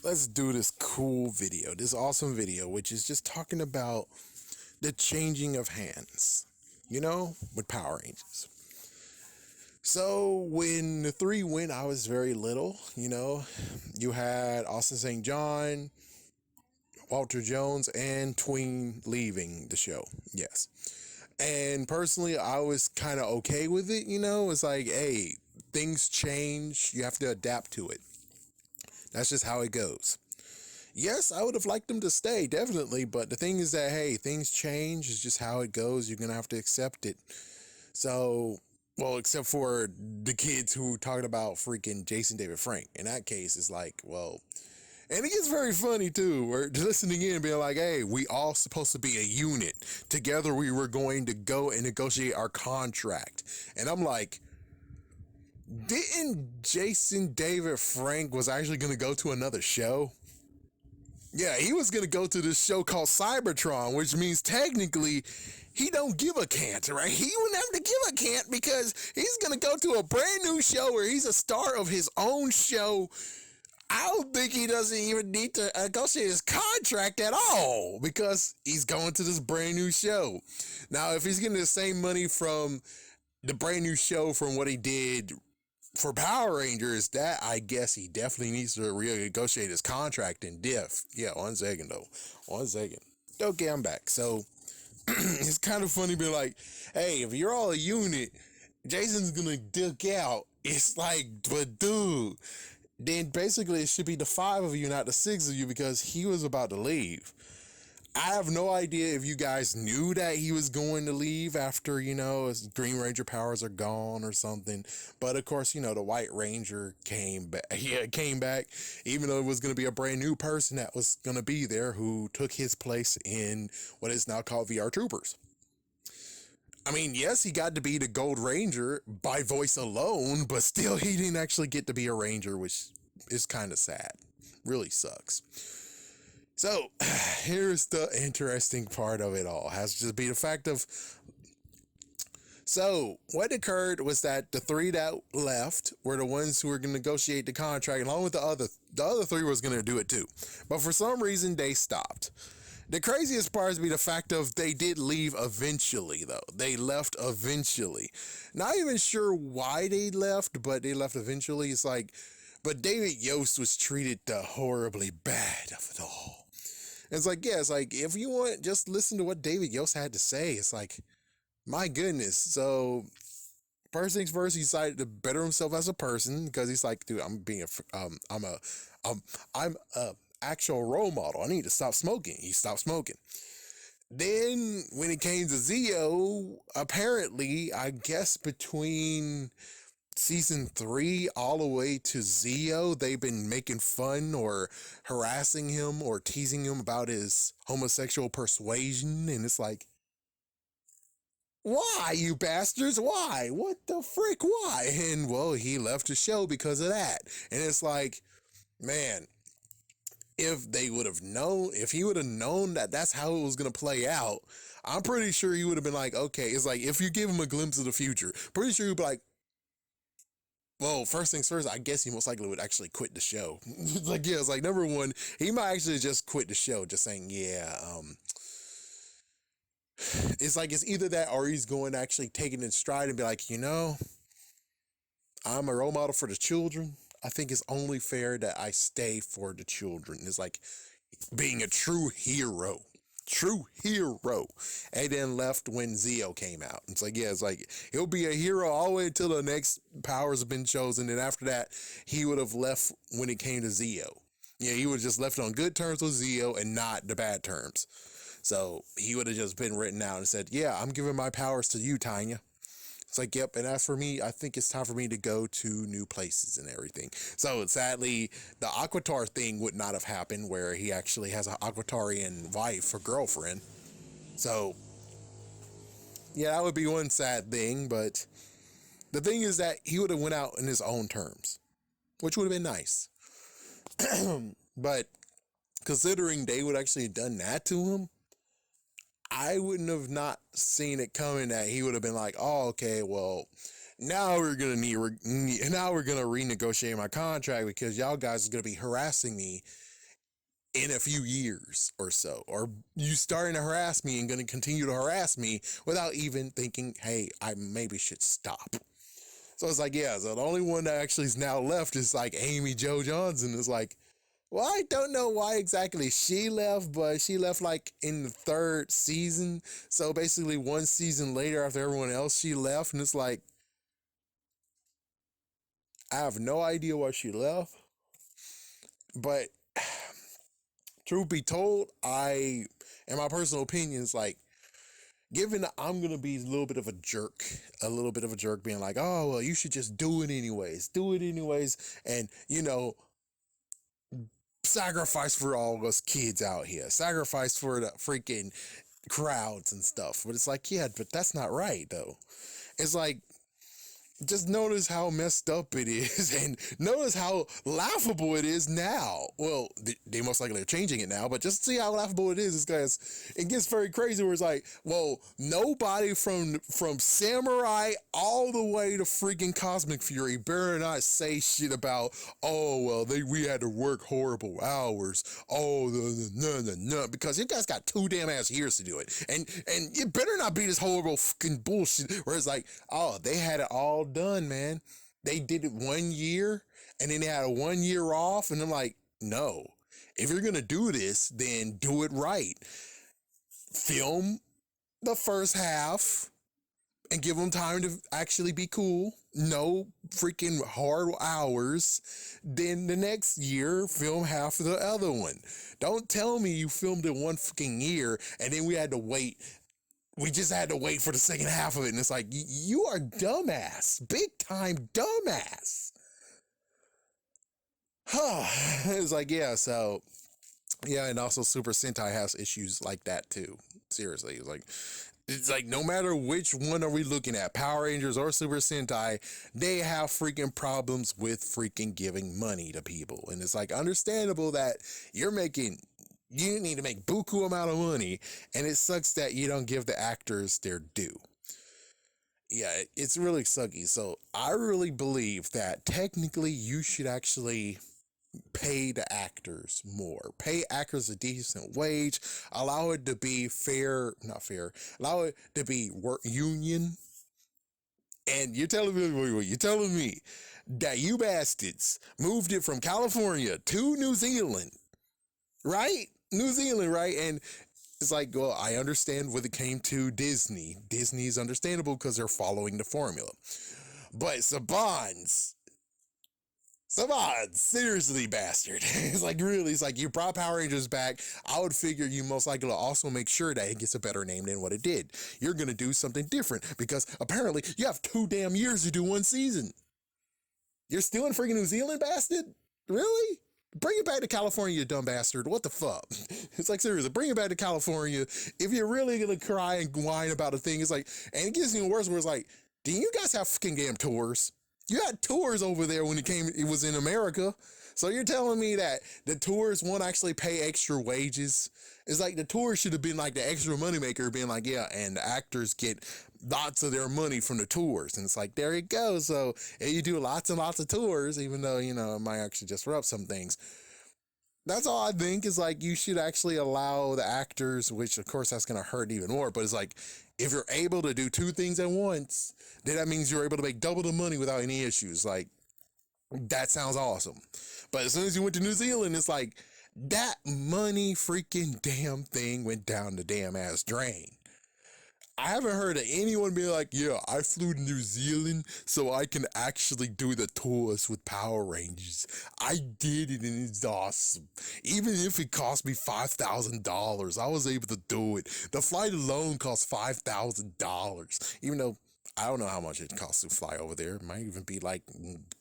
let's do this cool video, this awesome video, which is just talking about the changing of hands, with Power Rangers. So when the three went, I was very little, you had Austin St. John, Walter Jones, and Tween leaving the show. Yes. And personally, I was kind of okay with it, it's like, hey, things change, you have to adapt to it. That's just how it goes. Yes, I would have liked them to stay, definitely. But the thing is that, hey, things change. It's just how it goes. You're going to have to accept it. So, well, except for the kids who talked about freaking Jason David Frank. In that case, it's like, well, and it gets very funny too. We're listening in and being like, hey, we all supposed to be a unit. Together we were going to go and negotiate our contract. And I'm like, didn't Jason David Frank was actually going to go to another show? Yeah, he was going to go to this show called Cybertron, which means technically he don't give a can't, right? He wouldn't have to give a can't because he's going to go to a brand new show where he's a star of his own show. I don't think he doesn't even need to negotiate his contract at all because he's going to this brand new show. Now, if he's getting the same money from the brand new show from what he did for Power Rangers, that I guess he definitely needs to renegotiate his contract in diff. Yeah, 1 second though. 1 second. Okay, I'm back. So it's kind of funny being like, hey, if you're all a unit, Jason's gonna dick out. It's like, but dude, then basically it should be the 5 of you, not the 6 of you, because he was about to leave. I have no idea if you guys knew that he was going to leave after, his Green Ranger powers are gone or something. But of course, the White Ranger came back. Yeah, came back, even though it was going to be a brand new person that was going to be there who took his place in what is now called VR Troopers. I mean, yes, he got to be the Gold Ranger by voice alone, but still he didn't actually get to be a Ranger, which is kind of sad. Really sucks. So, here's the interesting part of it all. It has to be the fact of... So, what occurred was that the 3 that left were the ones who were going to negotiate the contract, along with the other 3 was going to do it too. But for some reason, they stopped. The craziest part is be the fact of they did leave eventually, though. They left eventually. Not even sure why they left, but they left eventually. It's like... But David Yost was treated horribly bad of it all. It's like, yeah, it's like, if you want, just listen to what David Yost had to say. It's like, my goodness. So, first things first, he decided to better himself as a person because he's like, dude, I'm a actual role model. I need to stop smoking. He stopped smoking. Then, when it came to Zeo, apparently, I guess between season 3 all the way to Zeo, they've been making fun or harassing him or teasing him about his homosexual persuasion, and it's like, why, you bastards? Why? What the frick? Why? And well, he left the show because of that. And it's like, man, if he would have known that that's how it was going to play out, I'm pretty sure he would have been like, okay, it's like, if you give him a glimpse of the future, pretty sure he'd be like, well, first things first, I guess he most likely would actually quit the show. Like, yeah, it's like, number one, he might actually just quit the show, just saying, yeah, it's like, it's either that or he's going to actually take it in stride and be like, I'm a role model for the children. I think it's only fair that I stay for the children. It's like being a true hero. And then left when Zeo came out. It's like, yeah, it's like he'll be a hero all the way until the next powers have been chosen. And after that, he would have left when it came to Zeo. Yeah, he would have just left on good terms with Zeo and not the bad terms. So he would have just been written out and said, yeah, I'm giving my powers to you, Tanya. It's like, yep. And as for me, I think it's time for me to go to new places and everything. So sadly, the Aquatar thing would not have happened where he actually has an Aquatarian wife or girlfriend. So yeah, that would be one sad thing. But the thing is that he would have went out in his own terms, which would have been nice. But considering they would actually have done that to him, I wouldn't have not seen it coming that he would have been like, oh, okay, well, now we're gonna now we're gonna renegotiate my contract because y'all guys are gonna be harassing me in a few years or so, or you starting to harass me and going to continue to harass me without even thinking, hey, I maybe should stop. So it's like, yeah, so the only one that actually is now left is like Amy Jo Johnson. Is like, well, I don't know why exactly she left, but she left like in the third season. So basically one season later after everyone else, she left. And it's like, I have no idea why she left. But truth be told, in my personal opinion, is like, given that I'm going to be a little bit of a jerk being like, oh, well, you should just do it anyways. And, sacrifice for all us kids out here, sacrifice for the freaking crowds and stuff. But it's like, yeah, but that's not right though. It's like, just notice how messed up it is and notice how laughable it is now. Well, they most likely are changing it now, but just see how laughable it is because it gets very crazy where it's like, well, nobody from Samurai all the way to freaking Cosmic Fury better not say shit about, oh, well, we had to work horrible hours. Oh, no, because you guys got 2 damn ass years to do it. And it better not be this horrible fucking bullshit where it's like, oh, they had it all done, man. They did it 1 year and then they had a 1 year off. And I'm like, no, if you're going to do this, then do it right. Film the first half and give them time to actually be cool. No freaking hard hours. Then the next year, film half of the other one. Don't tell me you filmed it 1 fucking year and then we just had to wait for the second half of it. And it's like, you are dumbass. Big time dumbass. It's like, yeah, so, yeah, and also Super Sentai has issues like that too. Seriously, it's like no matter which one are we looking at, Power Rangers or Super Sentai, they have freaking problems with freaking giving money to people. And it's like understandable that you need to make buku amount of money, and it sucks that you don't give the actors their due. Yeah, it's really sucky. So I really believe that technically you should actually pay the actors more. Pay actors a decent wage. Allow it to be not fair. Allow it to be work union. And you're telling me that you bastards moved it from California to New Zealand, right? New Zealand, right? And it's like, well, I understand when it came to Disney. Disney is understandable because they're following the formula. But Saban, seriously, bastard. It's like, really, it's like you brought Power Rangers back. I would figure you most likely will also make sure that it gets a better name than what it did. You're going to do something different because apparently you have 2 damn years to do 1 season. You're still in freaking New Zealand, bastard? Really? Bring it back to California, you dumb bastard. What the fuck? It's like, seriously, bring it back to California. If you're really going to cry and whine about a thing, it's like, and it gets even worse where it's like, do you guys have fucking damn tours? You had tours over there when it was in America. So you're telling me that the tours won't actually pay extra wages? It's like the tours should have been like the extra moneymaker, being like, yeah, and the actors get lots of their money from the tours. And it's like, there you go. So if you do lots and lots of tours, even though, it might actually disrupt some things. That's all I think is like, you should actually allow the actors, which of course that's going to hurt even more. But it's like, if you're able to do 2 things at once, then that means you're able to make double the money without any issues. Like, that sounds awesome. But as soon as you went to New Zealand, it's like, that money freaking damn thing went down the damn ass drain. I haven't heard of anyone be like, yeah, I flew to New Zealand so I can actually do the tours with Power Rangers. I did it and it's awesome. Even if it cost me $5,000, I was able to do it. The flight alone cost $5,000. Even though I don't know how much it costs to fly over there. It might even be like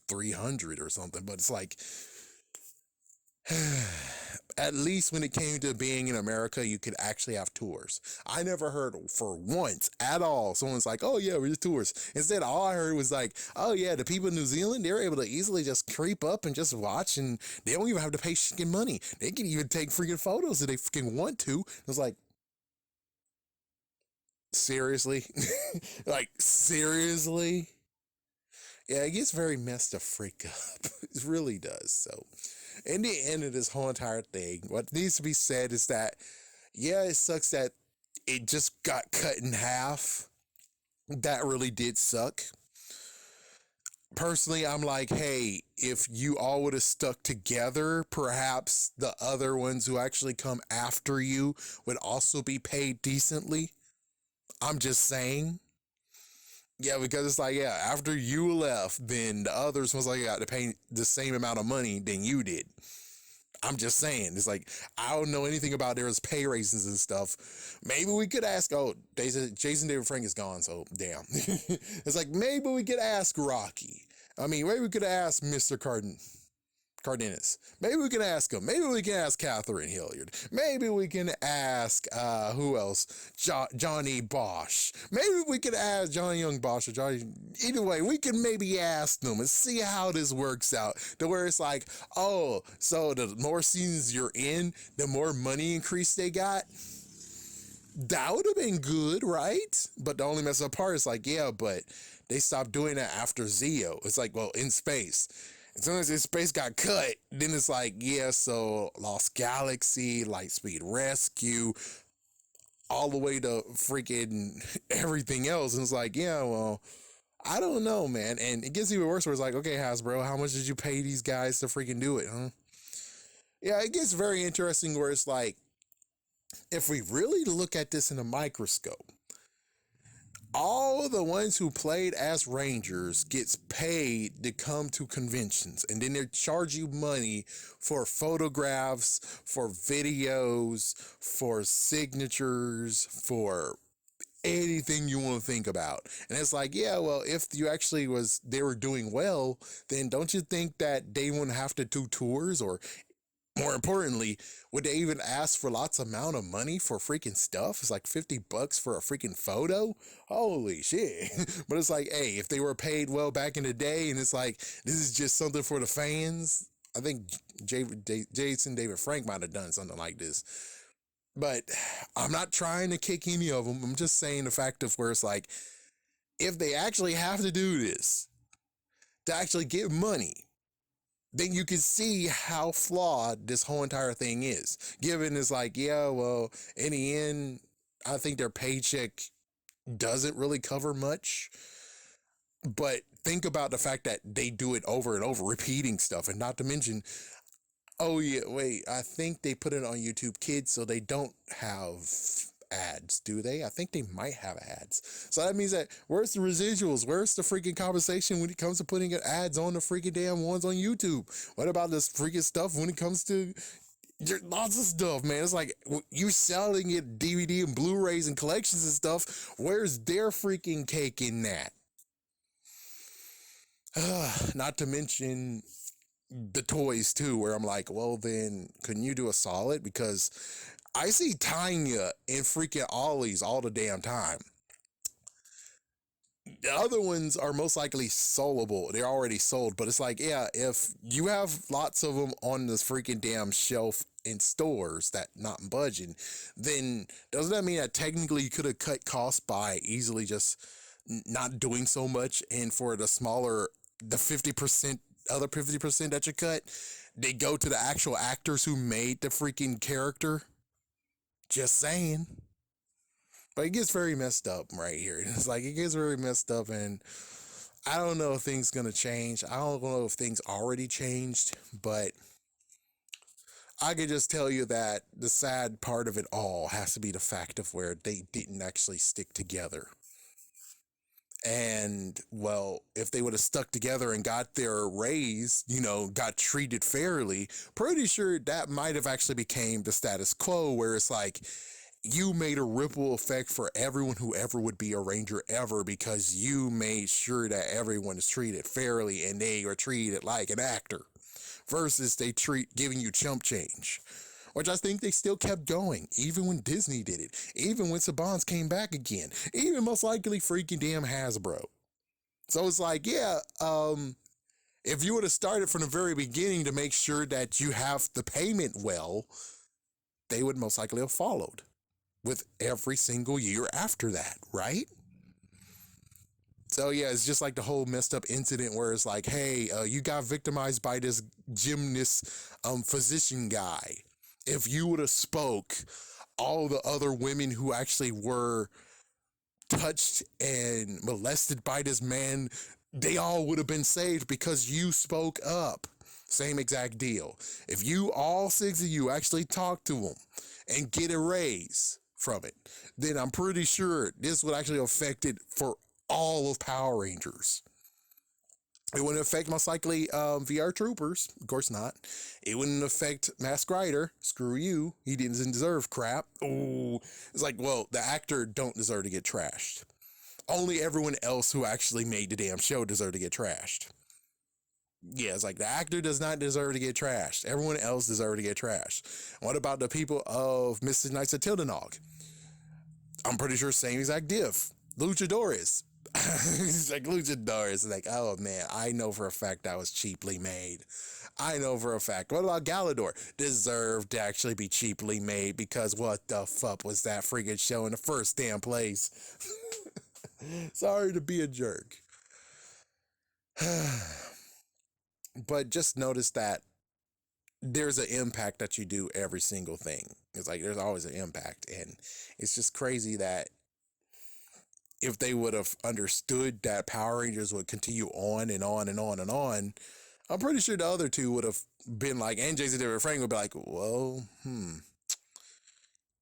300 or something, but it's like, at least when it came to being in America, you could actually have tours. I never heard for once at all someone's like, oh yeah, we're just tours. Instead, all I heard was like, oh yeah, the people in New Zealand, they're able to easily just creep up and just watch, and they don't even have to pay freaking money. They can even take freaking photos if they freaking want to. It was like, seriously? Like, seriously? Yeah, it gets very messed the freak up. It really does. So, in the end of this whole entire thing, what needs to be said is that, yeah, it sucks that it just got cut in half. That really did suck. Personally, I'm like, hey, if you all would have stuck together, perhaps the other ones who actually come after you would also be paid decently. I'm just saying. Yeah, because it's like, yeah, after you left, then the others was like, got to pay the same amount of money than you did. I'm just saying. It's like, I don't know anything about there's pay raises and stuff. Maybe we could ask, oh, Jason David Frank is gone, so damn. It's like, maybe we could ask Rocky. I mean, maybe we could ask Mr. Cardenas. Maybe we can ask him. Maybe we can ask Catherine Hilliard. Maybe we can ask, who else? Johnny Bosch. Maybe we could ask Johnny Young Bosch or Johnny. Either way, we can maybe ask them and see how this works out. To where it's like, oh, so the more seasons you're in, the more money increase they got. That would have been good, right? But the only mess up part is like, yeah, but they stopped doing that after Zeo. It's like, well, in space. As soon as his space got cut, then it's like, yeah, so Lost Galaxy, Lightspeed Rescue, all the way to freaking everything else. And it's like, yeah, well, I don't know, man. And it gets even worse where it's like, okay, Hasbro, how much did you pay these guys to freaking do it, huh? Yeah, it gets very interesting where it's like, if we really look at this in a microscope, all the ones who played as Rangers gets paid to come to conventions, and then they charge you money for photographs, for videos, for signatures, for anything you want to think about. And it's like, yeah, well, if you actually they were doing well, then don't you think that they wouldn't have to do tours? Or more importantly, would they even ask for lots amount of money for freaking stuff? It's like $50 for a freaking photo. Holy shit. But it's like, hey, if they were paid well back in the day, and it's like, this is just something for the fans. I think Jason David Frank might have done something like this. But I'm not trying to kick any of them. I'm just saying the fact of where it's like, if they actually have to do this to actually get money, then you can see how flawed this whole entire thing is. Given it's like, yeah, well, in the end, I think their paycheck doesn't really cover much. But think about the fact that they do it over and over, repeating stuff. And not to mention, oh yeah, wait, I think they put it on YouTube Kids, so they don't have ads, do they? I think they might have ads. So that means that where's the residuals? Where's the freaking compensation when it comes to putting ads on the freaking damn ones on YouTube? What about this freaking stuff when it comes to lots of stuff, man? It's like you selling it DVD and Blu-rays and collections and stuff. Where's their freaking cake in that? Not to mention the toys too, where I'm like, well, then couldn't you do a solid? Because I see Tanya in freaking Ollies all the damn time. The other ones are most likely soldable. They're already sold, but it's like, yeah, if you have lots of them on this freaking damn shelf in stores that not budging, then doesn't that mean that technically you could have cut costs by easily just not doing so much, and for the smaller, the 50%, other 50% that you cut, they go to the actual actors who made the freaking character? Just saying. But it gets very messed up right here. It's like, it gets very messed up, and I don't know if things gonna change. I don't know if things already changed, but I could just tell you that the sad part of it all has to be the fact of where they didn't actually stick together. And well, if they would have stuck together and got their raise, got treated fairly, pretty sure that might have actually became the status quo, where it's like, you made a ripple effect for everyone who ever would be a Ranger ever, because you made sure that everyone is treated fairly and they are treated like an actor, versus they giving you chump change, which I think they still kept going, even when Disney did it, even when Saban's came back again, even most likely freaking damn Hasbro. So it's like, yeah, if you would have started from the very beginning to make sure that you have the payment well, they would most likely have followed with every single year after that, right? So yeah, it's just like the whole messed up incident where it's like, hey, you got victimized by this gymnast physician guy. If you would have spoke, all the other women who actually were touched and molested by this man, they all would have been saved because you spoke up. Same exact deal. If you, all six of you, actually talk to him and get a raise from it, then I'm pretty sure this would actually affect it for all of Power Rangers. It wouldn't affect most likely VR Troopers. Of course not. It wouldn't affect Mask Rider. Screw you. He didn't deserve crap. Oh, it's like, well, the actor don't deserve to get trashed. Only everyone else who actually made the damn show deserved to get trashed. Yeah, it's like the actor does not deserve to get trashed. Everyone else deserves to get trashed. What about the people of Mrs. Knights of Tildenog? I'm pretty sure same exact diff. Luchadores. It's like Luchadores. Like, oh man, I know for a fact that was cheaply made. I know for a fact. What about Galador? Deserved to actually be cheaply made because what the fuck was that freaking show in the first damn place? Sorry to be a jerk. But just notice that there's an impact that you do every single thing. It's like there's always an impact. And it's just crazy that if they would have understood that Power Rangers would continue on and on and on and on, I'm pretty sure the other two would have been like, and Jason David Frank would be like, well,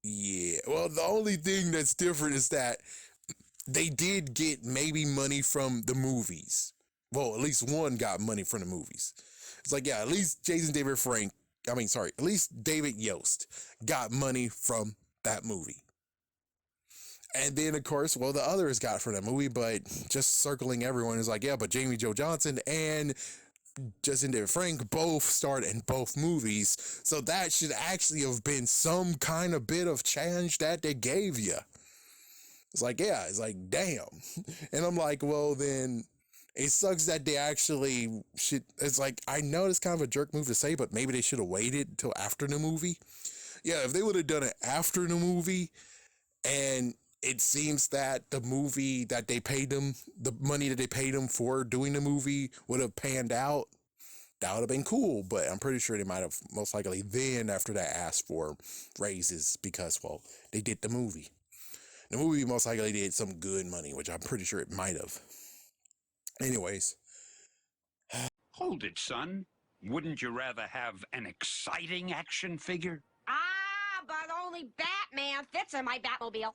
yeah. Well, the only thing that's different is that they did get maybe money from the movies. Well, at least one got money from the movies. It's like, yeah, at least at least David Yost got money from that movie. And then, of course, well, the others got from that movie, but just circling everyone is like, yeah, but Jamie Jo Johnson and Justin David Frank both starred in both movies. So that should actually have been some kind of bit of change that they gave you. It's like, yeah, it's like, damn. And I'm like, well, then it sucks that they actually should. It's like, I know it's kind of a jerk move to say, but maybe they should have waited until after the movie. Yeah, if they would have done it after the movie, and it seems that the movie that they paid them, the money that they paid them for doing the movie would have panned out, that would have been cool. But I'm pretty sure they might have most likely then after that asked for raises because, well, they did the movie. The movie most likely did some good money, which I'm pretty sure it might have. Anyways. Hold it, son. Wouldn't you rather have an exciting action figure? Ah, but only Batman fits in my Batmobile.